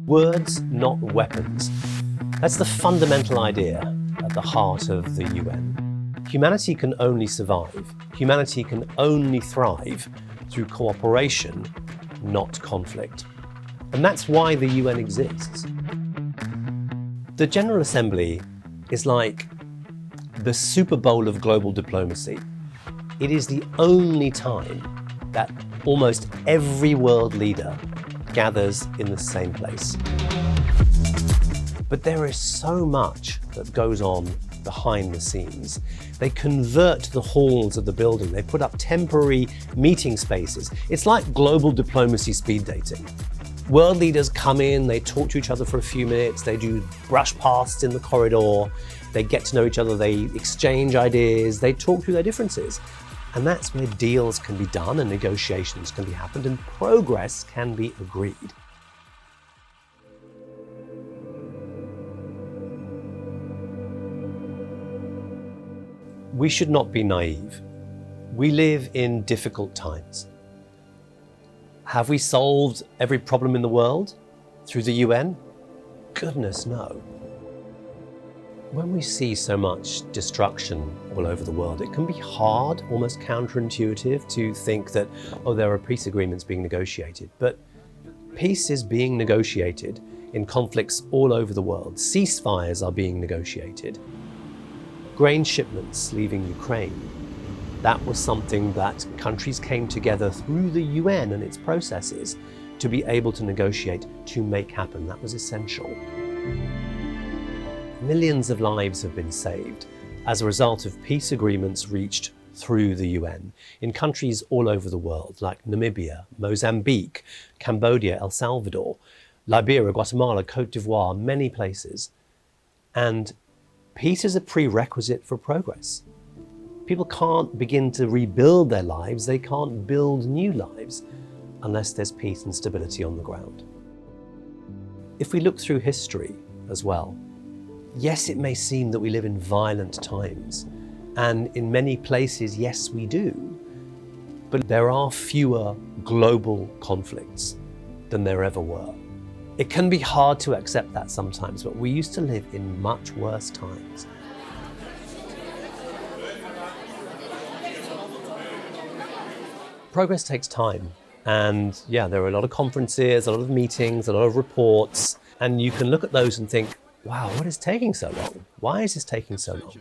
Words, not weapons. That's the fundamental idea at the heart of the UN. Humanity can only survive. Humanity can only thrive through cooperation, not conflict. And that's why the UN exists. The General Assembly is like the Super Bowl of global diplomacy. It is the only time that almost every world leader gathers in the same place. But there is so much that goes on behind the scenes. They convert the halls of the building. They put up temporary meeting spaces. It's like global diplomacy speed dating. World leaders come in, they talk to each other for a few minutes, they do brush pasts in the corridor, they get to know each other, they exchange ideas, they talk through their differences. And that's where deals can be done and negotiations can be happened and progress can be agreed. We should not be naive. We live in difficult times. Have we solved every problem in the world through the UN? Goodness, no. When we see so much destruction all over the world, it can be hard, almost counterintuitive, to think that, oh, there are peace agreements being negotiated. But peace is being negotiated in conflicts all over the world. Ceasefires are being negotiated. Grain shipments leaving Ukraine. That was something that countries came together through the UN and its processes to be able to negotiate, to make happen. That was essential. Millions of lives have been saved as a result of peace agreements reached through the UN in countries all over the world, like Namibia, Mozambique, Cambodia, El Salvador, Liberia, Guatemala, Cote d'Ivoire, many places. And peace is a prerequisite for progress. People can't begin to rebuild their lives, they can't build new lives unless there's peace and stability on the ground. If we look through history as well, yes, it may seem that we live in violent times, and in many places, yes, we do, but there are fewer global conflicts than there ever were. It can be hard to accept that sometimes, but we used to live in much worse times. Progress takes time, and yeah, there are a lot of conferences, a lot of meetings, a lot of reports, and you can look at those and think, wow, what is taking so long? Why is this taking so long?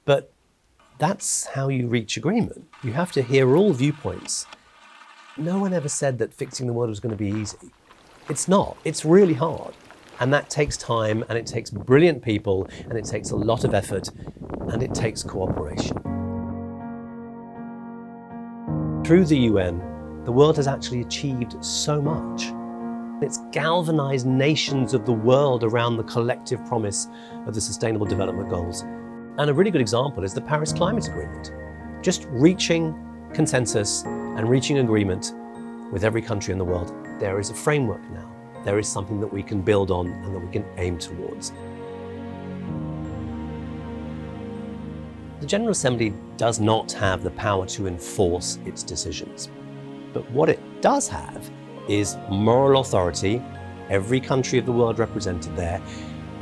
But that's how you reach agreement. You have to hear all viewpoints. No one ever said that fixing the world was going to be easy. It's not. It's really hard. And that takes time, and it takes brilliant people, and it takes a lot of effort, and it takes cooperation. Through the UN, the world has actually achieved so much. It's galvanized nations of the world around the collective promise of the Sustainable Development Goals. And a really good example is the Paris Climate Agreement. Just reaching consensus and reaching agreement with every country in the world. There is a framework now. There is something that we can build on and that we can aim towards. The General Assembly does not have the power to enforce its decisions. But what it does have is moral authority, every country of the world represented there,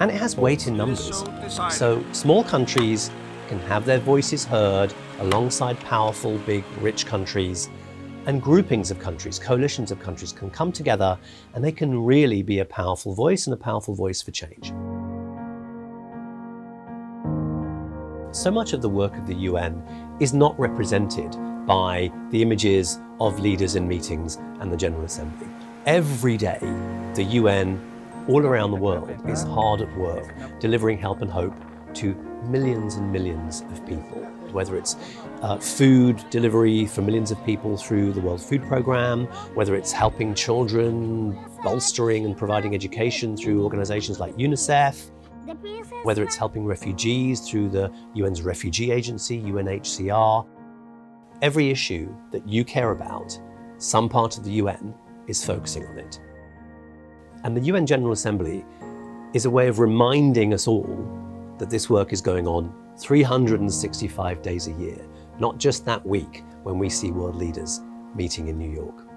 and it has weight in numbers. So small countries can have their voices heard alongside powerful, big, rich countries, and groupings of countries, coalitions of countries can come together and they can really be a powerful voice and a powerful voice for change. So much of the work of the UN is not represented by the images of leaders in meetings and the General Assembly. Every day, the UN all around the world is hard at work, delivering help and hope to millions and millions of people, whether it's food delivery for millions of people through the World Food Programme, whether it's helping children, bolstering and providing education through organizations like UNICEF, whether it's helping refugees through the UN's Refugee Agency, UNHCR. Every issue that you care about, some part of the UN is focusing on it. And the UN General Assembly is a way of reminding us all that this work is going on 365 days a year, not just that week when we see world leaders meeting in New York.